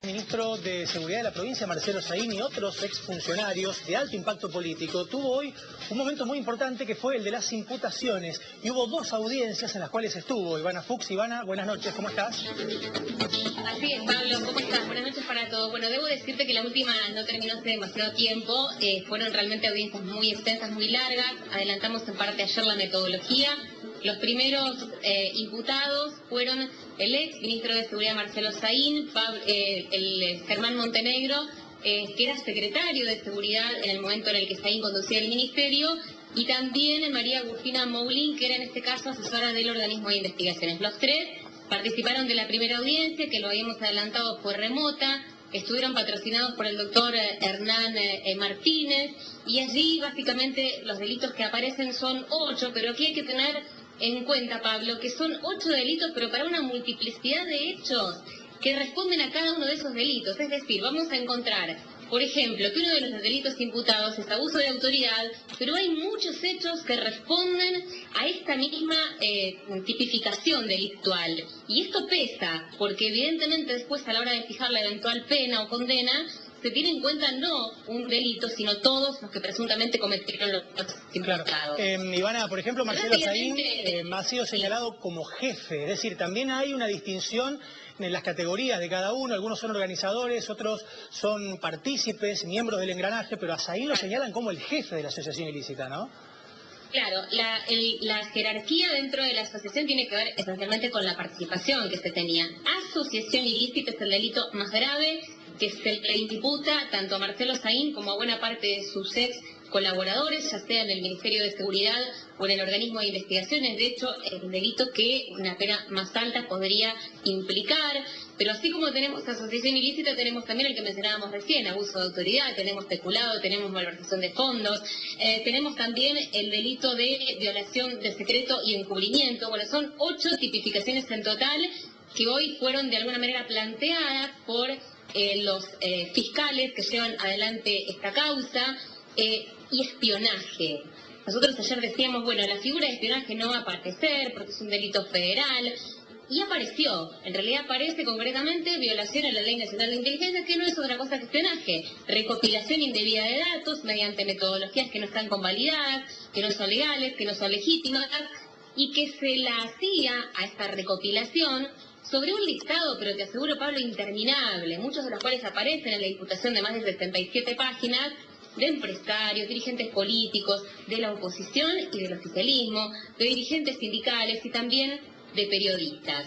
El ministro de Seguridad de la provincia, Marcelo Saín, y otros exfuncionarios de alto impacto político, tuvo hoy un momento muy importante que fue el de las imputaciones. Y hubo dos audiencias en las cuales estuvo Ivana Fuchs. Ivana, buenas noches, ¿cómo estás? Así es, Pablo, ¿cómo estás? Buenas noches para todos. Bueno, debo decirte que la última no terminó hace demasiado tiempo. Fueron realmente audiencias muy extensas, muy largas. Adelantamos en parte ayer la metodología. Los primeros imputados fueron el ex ministro de Seguridad Marcelo Saín, el Germán Montenegro, que era secretario de Seguridad en el momento en el que Saín conducía el ministerio, y también María Agustina Moulin, que era en este caso asesora del organismo de investigaciones. Los tres participaron de la primera audiencia, que lo habíamos adelantado, fue remota. Estuvieron patrocinados por el doctor Hernán Martínez, y allí básicamente los delitos que aparecen son 8, pero aquí hay que tener en cuenta, Pablo, que son 8 delitos, pero para una multiplicidad de hechos que responden a cada uno de esos delitos. Es decir, vamos a encontrar, por ejemplo, que uno de los delitos imputados es abuso de autoridad, pero hay muchos hechos que responden a esta misma tipificación delictual. Y esto pesa, porque evidentemente después a la hora de fijar la eventual pena o condena, se tiene en cuenta no un delito, sino todos los que presuntamente cometieron los imputados. Claro. Ivana, por ejemplo, Marcelo Saín ha sido señalado como jefe, es decir, también hay una distinción en las categorías de cada uno. Algunos son organizadores, otros son partícipes, miembros del engranaje, pero a Saín lo señalan como el jefe de la asociación ilícita, ¿no? Claro, la jerarquía dentro de la asociación tiene que ver esencialmente con la participación que se tenía. Asociación ilícita es el delito más grave que se le imputa tanto a Marcelo Saín como a buena parte de sus ex colaboradores, ya sea en el Ministerio de Seguridad o en el organismo de investigaciones. De hecho, es un delito que una pena más alta podría implicar. Pero así como tenemos asociación ilícita, tenemos también el que mencionábamos recién, abuso de autoridad, tenemos peculado, tenemos malversación de fondos, tenemos también el delito de violación de secreto y encubrimiento. Bueno, son 8 tipificaciones en total que hoy fueron de alguna manera planteadas por los fiscales que llevan adelante esta causa. Y espionaje. Nosotros ayer decíamos, bueno, la figura de espionaje no va a aparecer porque es un delito federal, y apareció. En realidad aparece concretamente violación a la Ley Nacional de Inteligencia, que no es otra cosa que espionaje. Recopilación indebida de datos mediante metodologías que no están convalidadas, que no son legales, que no son legítimas, y que se la hacía a esta recopilación sobre un listado, pero te aseguro, Pablo, interminable, muchos de los cuales aparecen en la imputación de más de 77 páginas, de empresarios, dirigentes políticos, de la oposición y del oficialismo, de dirigentes sindicales y también de periodistas.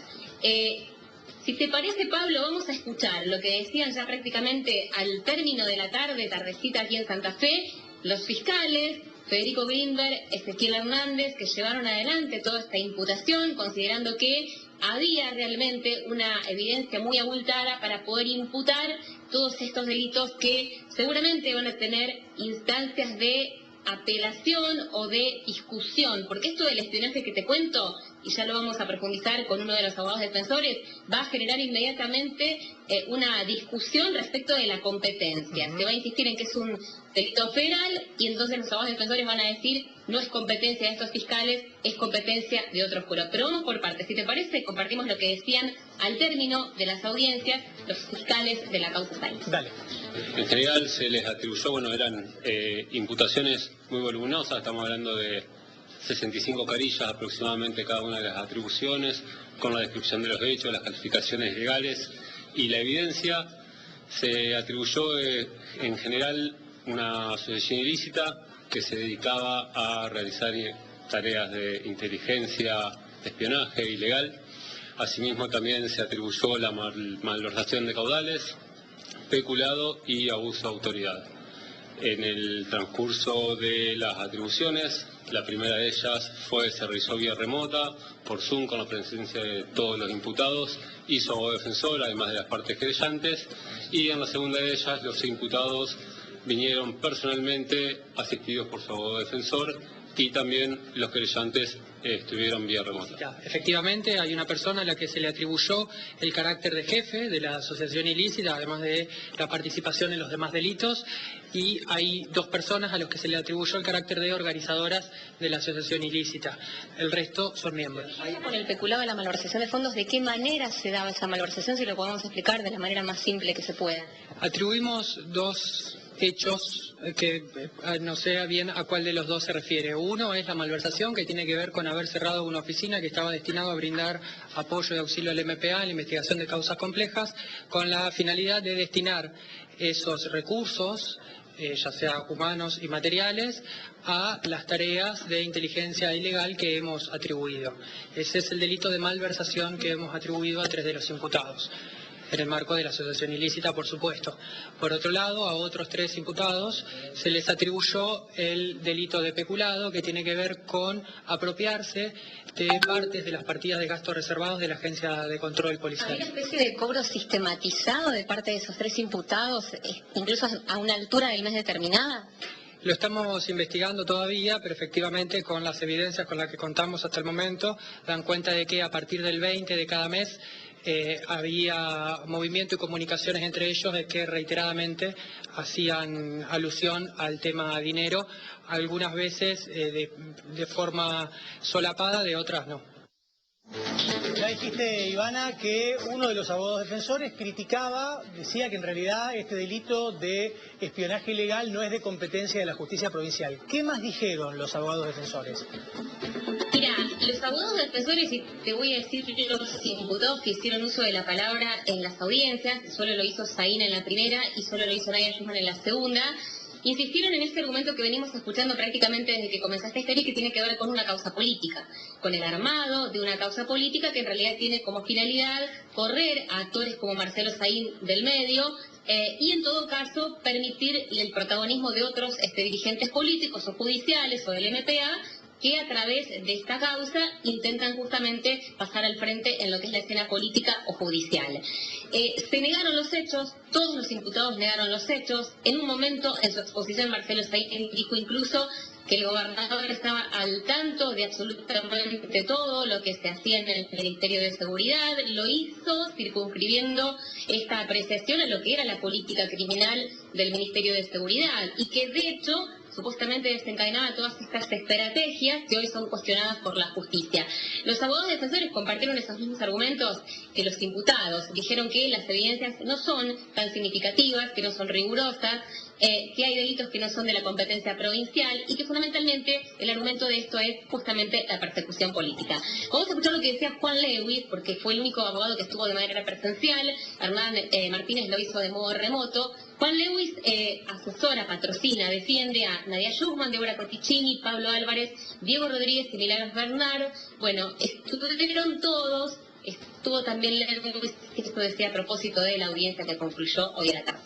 Si te parece, Pablo, vamos a escuchar lo que decían ya prácticamente al término de la tardecita aquí en Santa Fe, los fiscales, Federico Grinberg, Ezequiel Hernández, que llevaron adelante toda esta imputación, considerando que había realmente una evidencia muy abultada para poder imputar todos estos delitos que seguramente van a tener instancias de apelación o de discusión, porque esto del espionaje que te cuento, y ya lo vamos a profundizar con uno de los abogados defensores, va a generar inmediatamente una discusión respecto de la competencia. Se va a insistir en que es un delito federal, y entonces los abogados defensores van a decir no es competencia de estos fiscales, es competencia de otros juros. Pero vamos por partes. Si te parece, compartimos lo que decían al término de las audiencias los fiscales de la causa Saín. Dale. En general se les atribuyó, bueno, eran imputaciones muy voluminosas, estamos hablando de 65 carillas aproximadamente cada una de las atribuciones, con la descripción de los hechos, las calificaciones legales y la evidencia. Se atribuyó en general una asociación ilícita que se dedicaba a realizar tareas de inteligencia, de espionaje ilegal. Asimismo también se atribuyó la malversación de caudales, peculado y abuso de autoridad. En el transcurso de las atribuciones, la primera de ellas se realizó vía remota, por Zoom, con la presencia de todos los imputados y su abogado defensor, además de las partes querellantes, y en la segunda de ellas los imputados vinieron personalmente asistidos por su abogado defensor y también los querellantes estuvieron vía remota. Ya, efectivamente, hay una persona a la que se le atribuyó el carácter de jefe de la asociación ilícita, además de la participación en los demás delitos, y hay 2 personas a las que se le atribuyó el carácter de organizadoras de la asociación ilícita. El resto son miembros. Con el peculado de la malversación de fondos, ¿de qué manera se daba esa malversación? Si lo podemos explicar de la manera más simple que se pueda. Atribuimos 2 hechos que no sé bien a cuál de los 2 se refiere. Uno es la malversación, que tiene que ver con haber cerrado una oficina que estaba destinada a brindar apoyo y auxilio al MPA en la investigación de causas complejas, con la finalidad de destinar esos recursos, ya sea humanos y materiales, a las tareas de inteligencia ilegal que hemos atribuido. Ese es el delito de malversación que hemos atribuido a 3 de los imputados, en el marco de la asociación ilícita, por supuesto. Por otro lado, a otros 3 imputados se les atribuyó el delito de peculado, que tiene que ver con apropiarse de partes de las partidas de gastos reservados de la Agencia de Control Policial. ¿Hay una especie de cobro sistematizado de parte de esos 3 imputados, incluso a una altura del mes determinada? Lo estamos investigando todavía, pero efectivamente con las evidencias con las que contamos hasta el momento, dan cuenta de que a partir del 20 de cada mes había movimiento y comunicaciones entre ellos de que reiteradamente hacían alusión al tema dinero, algunas veces de forma solapada, de otras no. Ya dijiste, Ivana, que uno de los abogados defensores criticaba, decía que en realidad este delito de espionaje ilegal no es de competencia de la justicia provincial. ¿Qué más dijeron los abogados defensores? Mira, los abogados defensores, y te voy a decir los imputados que hicieron uso de la palabra en las audiencias, solo lo hizo Saín en la primera y solo lo hizo Nadia Schumann en la segunda, insistieron en este argumento que venimos escuchando prácticamente desde que comenzó esta historia, y que tiene que ver con una causa política, con el armado de una causa política que en realidad tiene como finalidad correr a actores como Marcelo Saín del medio, y en todo caso permitir el protagonismo de otros dirigentes políticos o judiciales o del MPA, que a través de esta causa intentan justamente pasar al frente en lo que es la escena política o judicial. Se negaron los hechos, todos los imputados negaron los hechos. En un momento, en su exposición, Marcelo Saín dijo incluso que el gobernador estaba al tanto de absolutamente todo lo que se hacía en el Ministerio de Seguridad. Lo hizo circunscribiendo esta apreciación a lo que era la política criminal del Ministerio de Seguridad, y que de hecho supuestamente desencadenaba todas estas estrategias que hoy son cuestionadas por la justicia. Los abogados defensores compartieron esos mismos argumentos que los imputados. Dijeron que las evidencias no son tan significativas, que no son rigurosas, que hay delitos que no son de la competencia provincial, y que fundamentalmente el argumento de esto es justamente la persecución política. Vamos a escuchar lo que decía Juan Lewis, porque fue el único abogado que estuvo de manera presencial. Hernán Martínez lo hizo de modo remoto. Juan Lewis asesora, patrocina, defiende a Nadia Schumann, Débora Cotticini, Pablo Álvarez, Diego Rodríguez y Milagros Bernard. Bueno, estuvieron todos, estuvo también Lewis, que esto decía a propósito de la audiencia que concluyó hoy a la tarde.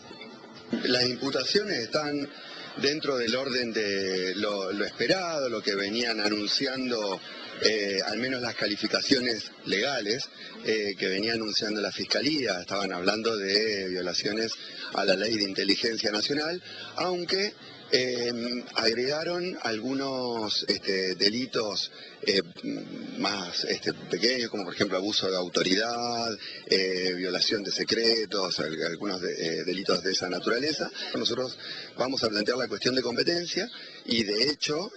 Las imputaciones están dentro del orden de lo esperado, lo que venían anunciando, al menos las calificaciones legales que venía anunciando la Fiscalía. Estaban hablando de violaciones a la Ley de Inteligencia Nacional, aunque agregaron algunos delitos más pequeños, como por ejemplo abuso de autoridad, violación de secretos, algunos delitos de esa naturaleza. Nosotros vamos a plantear la cuestión de competencia, y de hecho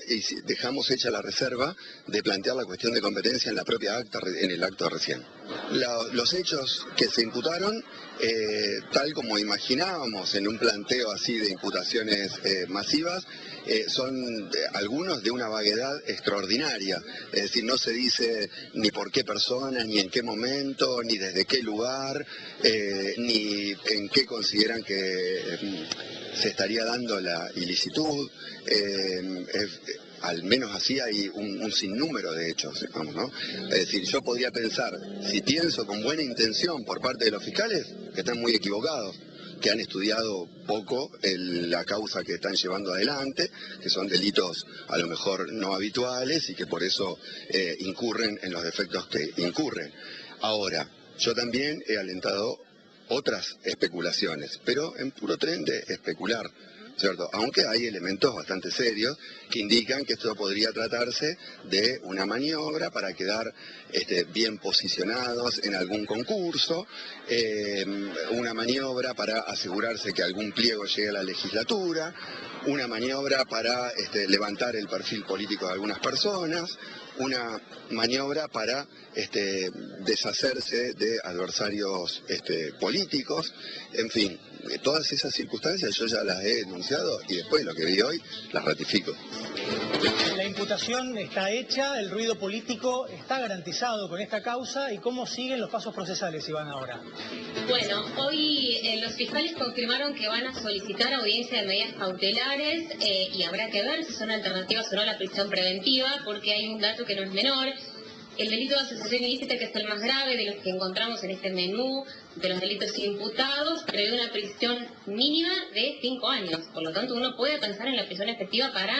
dejamos hecha la reserva de plantear la cuestión de competencia en la propia acta, en el acto recién. Los hechos que se imputaron, tal como imaginábamos en un planteo así de imputaciones masivas, son algunos de una vaguedad extraordinaria. Es decir, no se dice ni por qué persona, ni en qué momento, ni desde qué lugar, ni en qué consideran que se estaría dando la ilicitud. Al menos así hay un sinnúmero de hechos, digamos, ¿no? Es decir, yo podría pensar, si pienso con buena intención por parte de los fiscales, que están muy equivocados, que han estudiado poco la causa que están llevando adelante, que son delitos a lo mejor no habituales y que por eso incurren en los defectos que incurren. Ahora, yo también he alentado otras especulaciones, pero en puro tren de especular, ¿cierto? Aunque hay elementos bastante serios que indican que esto podría tratarse de una maniobra para quedar bien posicionados en algún concurso, una maniobra para asegurarse que algún pliego llegue a la legislatura, una maniobra para levantar el perfil político de algunas personas, una maniobra para deshacerse de adversarios políticos, en fin, todas esas circunstancias yo ya las he denunciado y después lo que vi hoy las ratifico. La imputación está hecha, el ruido político está garantizado con esta causa, ¿y cómo siguen los pasos procesales, Iván, ahora? Bueno, hoy los fiscales confirmaron que van a solicitar audiencia de medidas cautelares y habrá que ver si son alternativas o no a la prisión preventiva, porque hay un dato que no es menor. El delito de asociación ilícita, que es el más grave de los que encontramos en este menú de los delitos imputados, prevé una prisión mínima de 5 años. Por lo tanto, uno puede pensar en la prisión efectiva para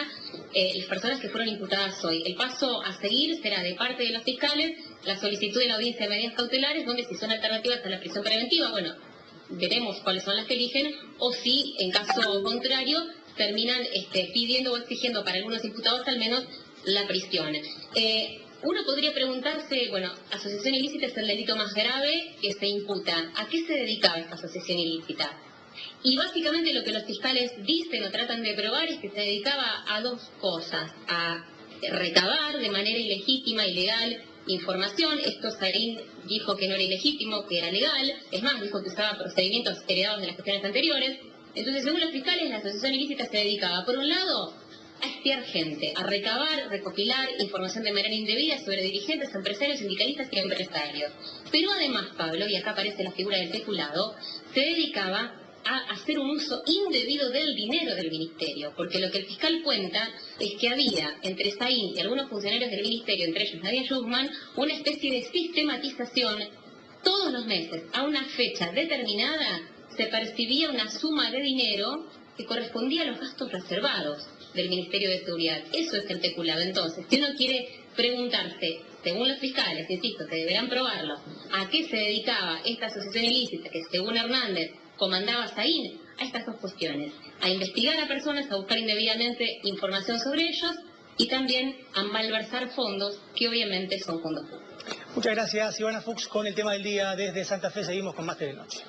las personas que fueron imputadas hoy. El paso a seguir será de parte de los fiscales la solicitud de la audiencia de medidas cautelares, donde si son alternativas a la prisión preventiva, bueno, veremos cuáles son las que eligen, o si, en caso contrario, terminan pidiendo o exigiendo para algunos imputados al menos la prisión. Uno podría preguntarse, bueno, asociación ilícita es el delito más grave que se imputa. ¿A qué se dedicaba esta asociación ilícita? Y básicamente lo que los fiscales dicen o tratan de probar es que se dedicaba a dos cosas: a recabar de manera ilegítima, ilegal, información. Esto Sarín dijo que no era ilegítimo, que era legal. Es más, dijo que usaba procedimientos heredados de las gestiones anteriores. Entonces, según los fiscales, la asociación ilícita se dedicaba, por un lado, a espiar gente, a recabar, recopilar información de manera indebida sobre dirigentes, empresarios, sindicalistas y empresarios. Pero además, Pablo, y acá aparece la figura del peculado, se dedicaba a hacer un uso indebido del dinero del ministerio, porque lo que el fiscal cuenta es que había entre Saín y algunos funcionarios del ministerio, entre ellos Nadia Yuzman, una especie de sistematización. Todos los meses, a una fecha determinada, se percibía una suma de dinero que correspondía a los gastos reservados del Ministerio de Seguridad. Eso es el peculado. Entonces, si uno quiere preguntarse, según los fiscales, insisto, que deberán probarlo, a qué se dedicaba esta asociación ilícita que, según Hernández, comandaba Saín, a estas dos cuestiones: a investigar a personas, a buscar indebidamente información sobre ellos y también a malversar fondos que obviamente son fondos públicos. Muchas gracias, Ivana Fuchs, con el tema del día desde Santa Fe. Seguimos con más Telenoche.